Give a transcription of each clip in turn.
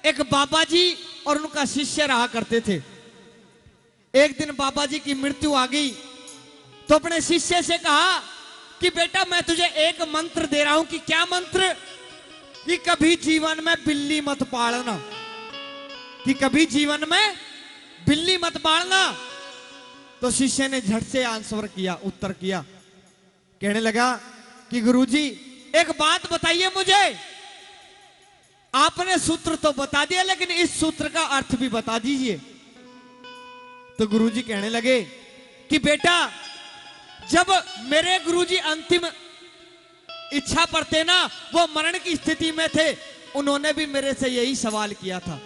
एक बाबा जी और उनका शिष्य रहा करते थे। एक दिन बाबा जी की मृत्यु आ गई तो अपने शिष्य से कहा कि बेटा मैं तुझे एक मंत्र दे रहा हूं। कि क्या मंत्र? कि कभी जीवन में बिल्ली मत पालना, कि कभी जीवन में बिल्ली मत पालना। तो शिष्य ने झट से आंसर किया, उत्तर किया, कहने लगा कि गुरुजी एक बात बताइए मुझे, आपने सूत्र तो बता दिया लेकिन इस सूत्र का अर्थ भी बता दीजिए। तो गुरुजी कहने लगे कि बेटा जब मेरे गुरुजी अंतिम इच्छा पर थे ना, वो मरण की स्थिति में थे, उन्होंने भी मेरे से यही सवाल किया था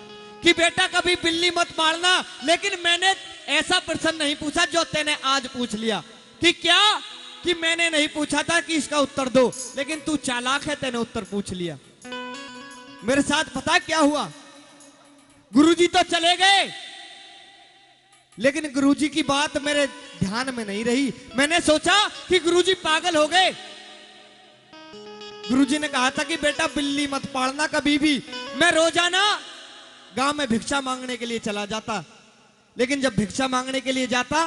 कि बेटा कभी बिल्ली मत पालना। लेकिन मैंने ऐसा प्रश्न नहीं पूछा जो तेने आज पूछ लिया। कि क्या? कि मैंने नहीं पूछा था कि इसका उत्तर दो, लेकिन तू चालाक है, तेने उत्तर पूछ लिया। मेरे साथ पता क्या हुआ? गुरुजी तो चले गए लेकिन गुरुजी की बात मेरे ध्यान में नहीं रही। मैंने सोचा कि गुरुजी पागल हो गए। गुरुजी ने कहा था कि बेटा बिल्ली मत पालना कभी भी। मैं रोजाना गांव में भिक्षा मांगने के लिए चला जाता, लेकिन जब भिक्षा मांगने के लिए जाता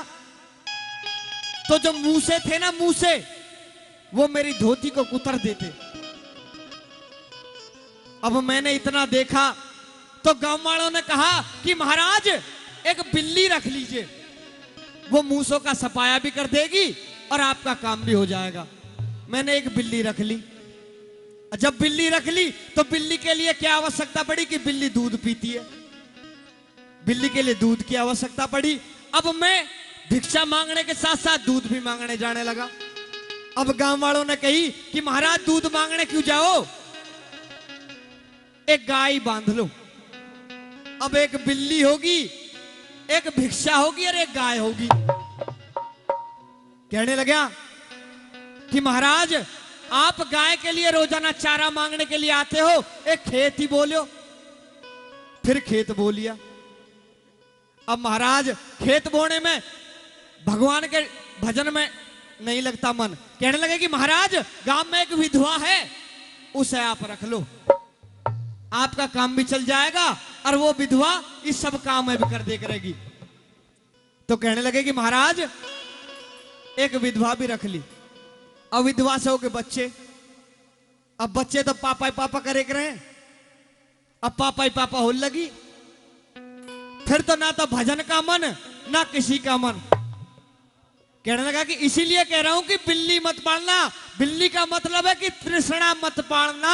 तो जो मूसे थे ना, मूसे, वो मेरी धोती को कुतर देते। अब मैंने इतना देखा तो गांव वालों ने कहा कि महाराज एक बिल्ली रख लीजिए, वो मूसों का सफाया भी कर देगी और आपका काम भी हो जाएगा। मैंने एक बिल्ली रख ली। जब बिल्ली रख ली तो बिल्ली के लिए क्या आवश्यकता पड़ी? कि बिल्ली दूध पीती है, बिल्ली के लिए दूध की आवश्यकता पड़ी। अब मैं भिक्षा मांगने के साथ साथ दूध भी मांगने जाने लगा। अब गांव वालों ने कही कि महाराज दूध मांगने क्यों जाओ, एक गाय बांध लो। अब एक बिल्ली होगी, एक भिक्षा होगी और एक गाय होगी। कहने लगा कि महाराज आप गाय के लिए रोजाना चारा मांगने के लिए आते हो, एक खेत ही बोलो। फिर खेत बोलिया। अब महाराज खेत बोने में भगवान के भजन में नहीं लगता मन। कहने लगे कि महाराज गांव में एक विधवा है, उसे आप रख लो, आपका काम भी चल जाएगा और वो विधवा इस सब काम में भी कर दे करेगी। तो कहने लगे कि महाराज एक विधवा भी रख ली। अब विधवा से हो के बच्चे, अब बच्चे तो पापा ही पापा करे रहे, अब पापा ही पापा हो लगी। फिर तो ना तो भजन का मन ना किसी का मन। कहने लगा कि इसीलिए कह रहा हूं कि बिल्ली मत पालना। बिल्ली का मतलब है कि तृष्णा मत पालना।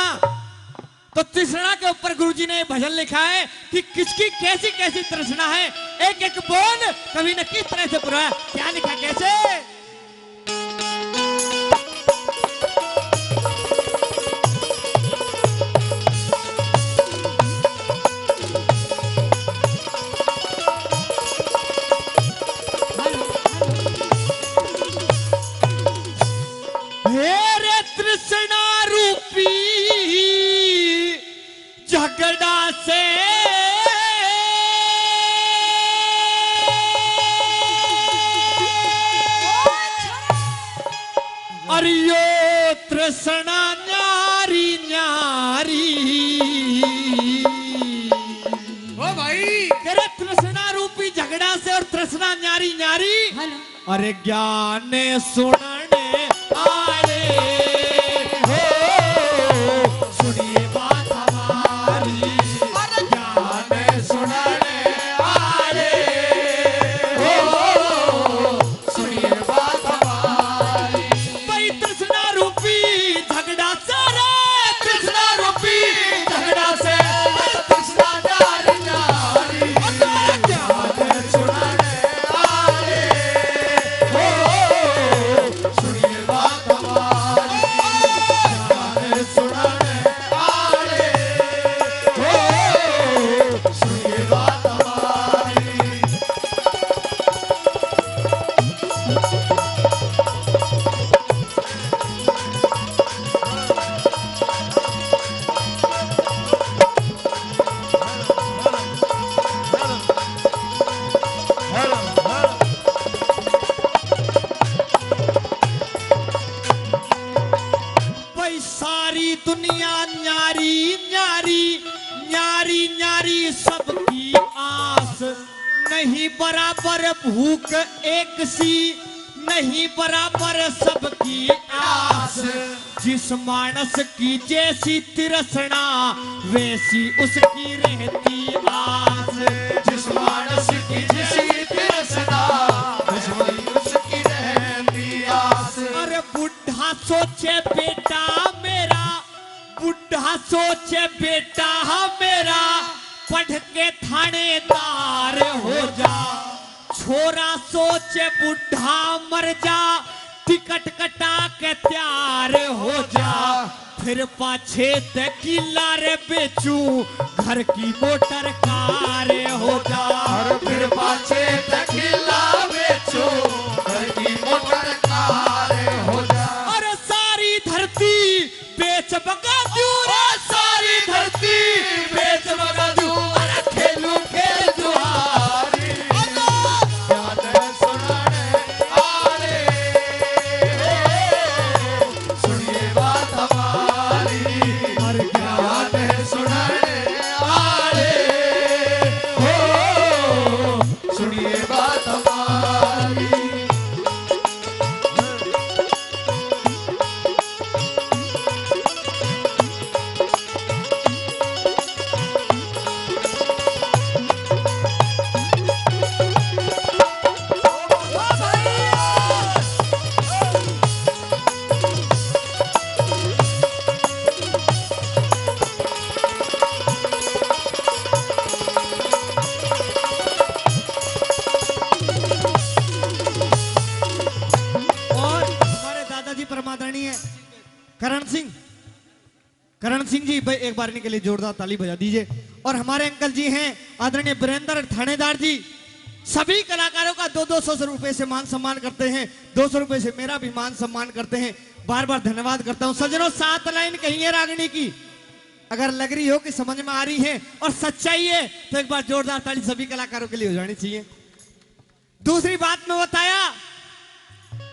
तो तृष्णा के ऊपर गुरुजी ने भजन लिखा है कि किसकी कैसी कैसी तृष्णा है, एक एक बोल कभी न किस तरह से पूरा। क्या लिखा कैसे? मेरे तृष्णा रूपी झगड़ा से अरियो तृष्णा न्यारी न्यारी। ओ भाई तेरे तृष्णा रूपी झगड़ा से और तृष्णा न्यारी न्यारी। अरे ज्ञान सुनने आए हो, सुनिए बात हमारी। अरे ज्ञान सुनने आए हो, सुनिए बात हमारी। भाई तृष्णा रूपी झगड़ा से, रे तृष्णा रूपी झगड़ा से, तृष्णा न्यारी न्यारी। ज्ञान सुनने आए हो, सारी सबकी आस, नहीं बराबर भूख एक सी, नहीं बराबर सबकी आस। जिस मानस की जैसी तिरसना, वैसी उसकी रहती आस। जिस मानस की जैसी तिरसना, वैसी उसकी रहती आस। अरे बुढ़ा सोचे बेटा मेरा, बुढ़ा सोचे बेटा मेरा, पढ़ के थानेदार हो जा। छोरा सोचे बुढ़ा मर जा, टिकट कटा के तैयार हो जा। फिर पाछे ते किला रे बेचू, घर की मोटर कार हो जा। फिर पाछे ते किला बेचू, घर की मोटर कार हो जा। अरे सारी धरती बेच बगा दूं रे, सारी धरती बेच बगा दूं, अरे खेलू खेल जुआरी। ज्ञान सुनाने आले, सुनिए बात हमारी। हर ज्ञान सुनाने आले, सुनिए बात हमारी। और हमारे दादाजी परमादरणीय करण सिंह, करण सिंह जी भाई एक बार इनके लिए जोरदार ताली बजा दीजिए। और हमारे अंकल जी हैं आदरणीय वीरेंद्र थानेदार जी, सभी कलाकारों का 200 रुपए से मान सम्मान करते हैं, 200 रुपए से मेरा भी मान सम्मान करते हैं। बार बार धन्यवाद करता हूं। सज्जनों 7 लाइन कही है रागिनी की, अगर लग रही हो कि समझ में आ रही है और सच्चाई है तो एक बार जोरदार ताली सभी कलाकारों के लिए हो जानी चाहिए। दूसरी बात मैं बताया,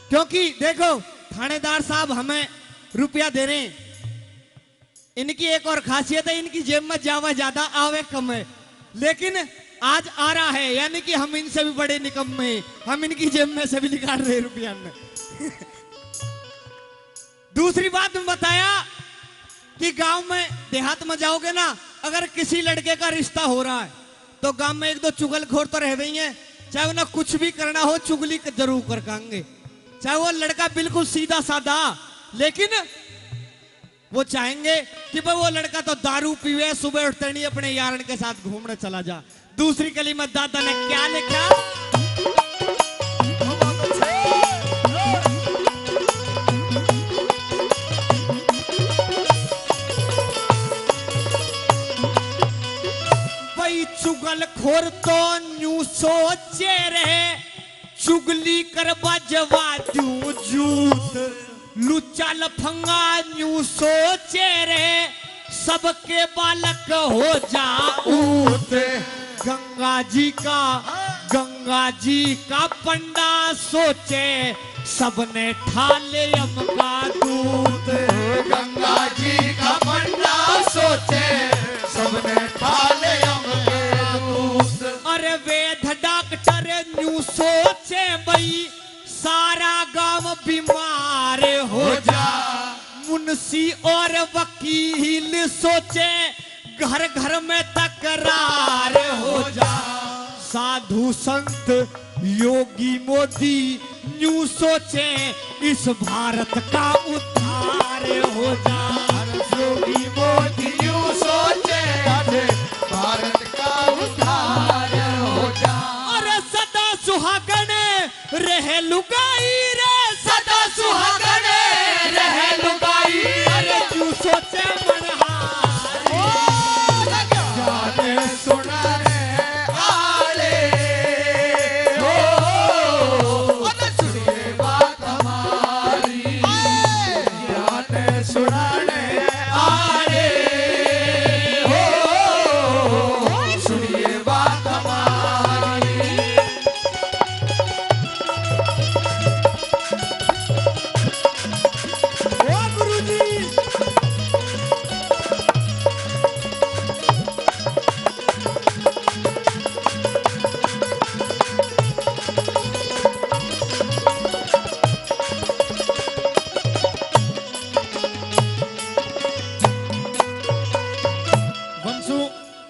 क्योंकि देखो थानेदार साहब हमें रुपया दे रहे हैं, इनकी एक और खासियत है, इनकी जेब में जावा ज्यादा आवे कम है, लेकिन आज आ रहा है, यानी कि हम इनसे भी बड़े निकम्मे हैं, हम इनकी जेब में से भी निकाल रहे रुपया में। दूसरी बात मैं बताया कि गांव में देहात में जाओगे ना, अगर किसी लड़के का रिश्ता हो रहा है तो गांव में 1-2 चुगलखोर तो रह गई हैं, चाहे उन्हें कुछ भी करना हो चुगली जरूर कर कांगे, चाहे वो लड़का बिल्कुल सीधा साधा, लेकिन वो चाहेंगे कि भाई वो लड़का तो दारू पीवे, सुबह उठते नहीं अपने यारन के साथ घूमने चला जा। दूसरी कली में दादा ने क्या लिखा, भाई चुगलखोर तो न्यू सोचे रहे, चुगली करवा जवा दूं जूत, लुच्चा लफंगा न्यू सोचे रहे, सबके बालक हो जाऊत। गंगा जी का पंडा सोचे, सबने ठाले यम का दूत। गंगा जी का पंडा सोचे, सबने ठाले यम के दूत। अरे वेद डॉक्टर न्यू सोचे भाई, सारा गांव बीमार हो जा। मुंशी और वकील सोचे, घर घर में तकरार हो जा। साधु संत योगी मोदी न्यू सोचे, इस भारत का उद्धार हो जा। योगी मोदी यूं सोचे, भारत का उद्धार हो जा। अरे सदा सुहागन रहे लुगाई रे, सदा सुहागन रहे लुगाई। अरे तू सोचे मनहारी, जाने सुनाने आले, सुनिए बात हमारी। जाने सुनाने आले,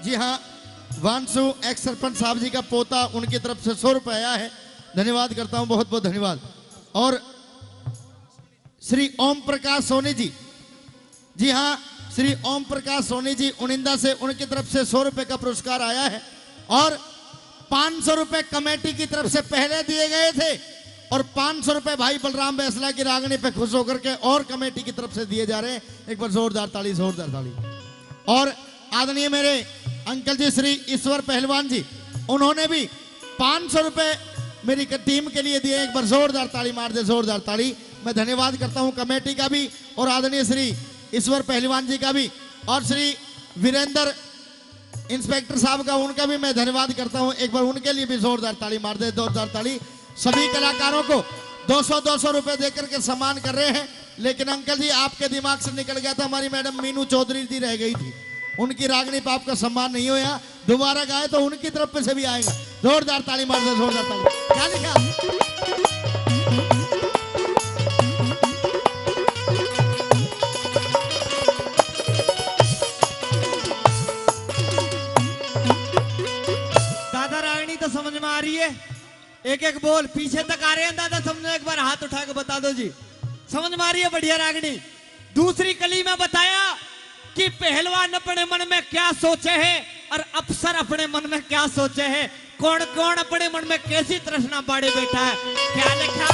जी हाँ, वांसु एक्स सरपंच साहब जी का पोता, उनकी तरफ से 100 रुपये आया है। धन्यवाद करता हूं, बहुत बहुत धन्यवाद। और श्री ओम प्रकाश सोनी जी, जी हाँ, श्री ओम प्रकाश सोनी जी उनिंदा से, उनकी तरफ से 100 रुपये का पुरस्कार आया है। और 500 रुपये कमेटी की तरफ से पहले दिए गए थे और 500 रुपये भाई बलराम बैसला की रागनी पे खुश होकर के और कमेटी की तरफ से दिए जा रहे हैं। एक बार जोरदार ताली, जोरदार ताली। और आदरणीय मेरे अंकल जी श्री ईश्वर पहलवान जी, उन्होंने भी 500 रुपये मेरी टीम के लिए दिए। एक बार जोरदार ताली मार दे, जोरदार ताली। मैं धन्यवाद करता हूं कमेटी का भी और आदरणीय श्री ईश्वर पहलवान जी का भी, और श्री वीरेंद्र इंस्पेक्टर साहब का, उनका भी मैं धन्यवाद करता हूं। एक बार उनके लिए भी जोरदार ताली मार दे, जोरदार ताली। सभी कलाकारों को 200-200 रुपए देकर के सम्मान कर रहे हैं। लेकिन अंकल जी आपके दिमाग से निकल गया था, हमारी मैडम मीनू चौधरी जी रह गई थी, उनकी रागनी पे आपका सम्मान नहीं होया। दोबारा गाए तो उनकी तरफ से भी आएगा। जोरदार ताली मार दे, जोरदार ताली। क्या लिखा? समझ में आ रही है? एक एक बोल पीछे तक आ रहे हैं दादा, समझो। एक बार हाथ उठा के बता दो जी, समझ में आ रही है? बढ़िया रागनी। दूसरी कली में बताया कि पहलवान अपने मन में क्या सोचे है और अफसर अपने मन में क्या सोचे है, कौन कौन अपने मन में कैसी तृष्णा बाड़े बैठा है। क्या लिखा?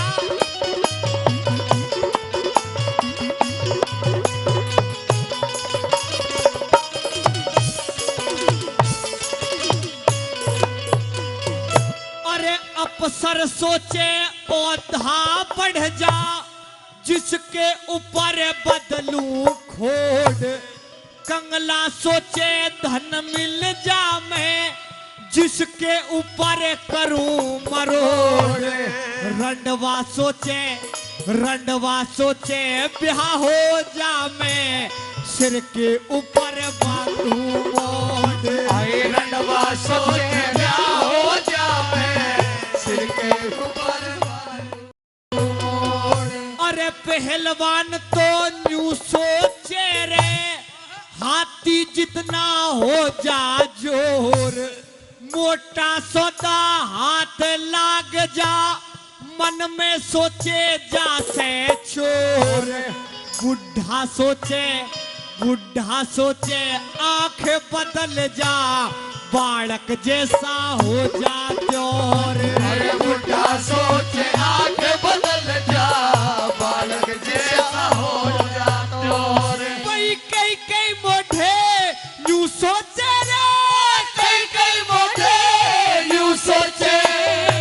अफसर सोचे पौधा बढ़ जा, जिसके ऊपर बदलू खोड। कंगला सोचे धन मिल जा मैं, जिसके ऊपर करूं मरोड़। रंडवा सोचे ब्याह हो जा मैं, सिर के ऊपर बांधू मोड़। रंडवा सोचे ब्याह हो जा मैं, सिर के ऊपर। अरे पहलवान तो न्यू सोचे रे, हाथी जितना हो जा जोर। मोटा सौदा हाथ लाग जा, मन में सोचे जा से चोर। बुढ़ा सोचे आंख बदल जा, बालक जैसा हो जा त्योर। अरे बुढ़ा सोचे आंख बदल जा, बालक जैसा हो जा त्योर। कई मोढ़े यूं सोचे रे, कई मोटे यूं सोचे।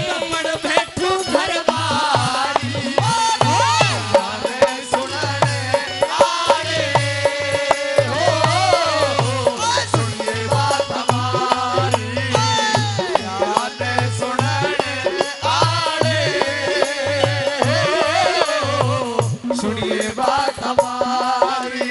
कमर बैठू घर बारी, गाने सुनने आए हो, सुनिए बात हमारी। गाने सुनने आए हो, सुनिए बात हमारी।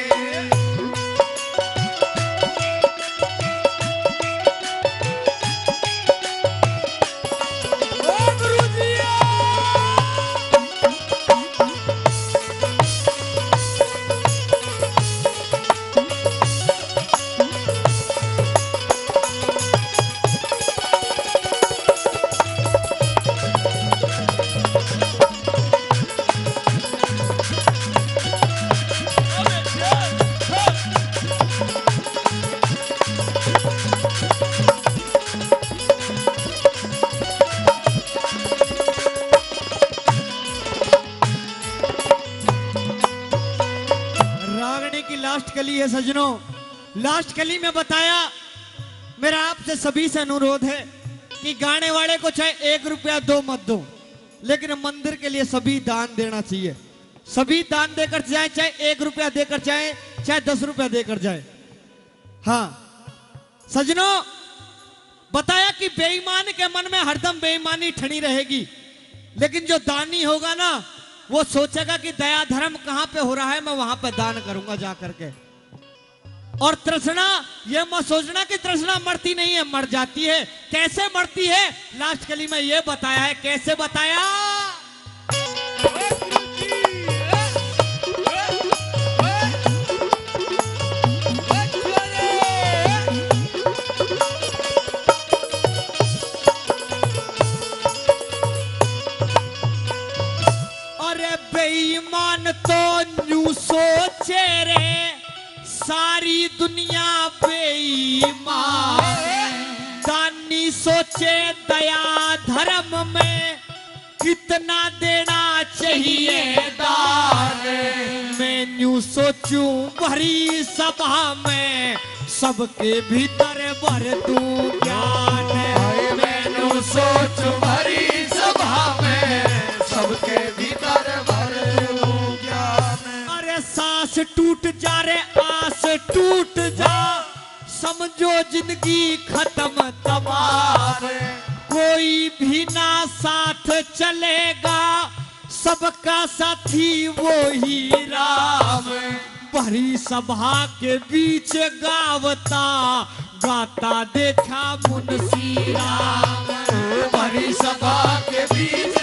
लास्ट कली है सजनों। लास्ट कली में बताया, मेरा आपसे सभी से अनुरोध है कि गाने वाले को चाहे 1 रुपया दो मत दो, लेकिन मंदिर के लिए सभी दान देना चाहिए। सभी दान देकर जाए, चाहे 1 रुपया देकर जाए, चाहे 10 रुपया देकर जाए। हाँ सजनों, बताया कि बेईमान के मन में हरदम बेईमानी ठनी रहेगी, लेकिन जो दानी होगा ना, वो सोचेगा कि दया धर्म कहां पे हो रहा है, मैं वहां पे दान करूंगा जा करके। और तृष्णा, ये मत सोचना कि तृष्णा मरती नहीं है, मर जाती है। कैसे मरती है, लास्ट कली में ये बताया है। कैसे बताया? कोई सोचे दया धर्म में कितना देना चाहिए दान। मैं यूं सोचूं भरी सभा में सबके भीतर भर दूं ज्ञान। मैं यूं सोचूं भरी सभा में सबके भीतर भर दूं ज्ञान। अरे सांस टूट जा रे आस टूट जा, समझो जिंदगी खत्म तमाम। कोई भी ना साथ चलेगा, सबका साथी वो ही राम। भरी सभा के बीच गावता गाता देखा मुंशी राम। भरी सभा के बीच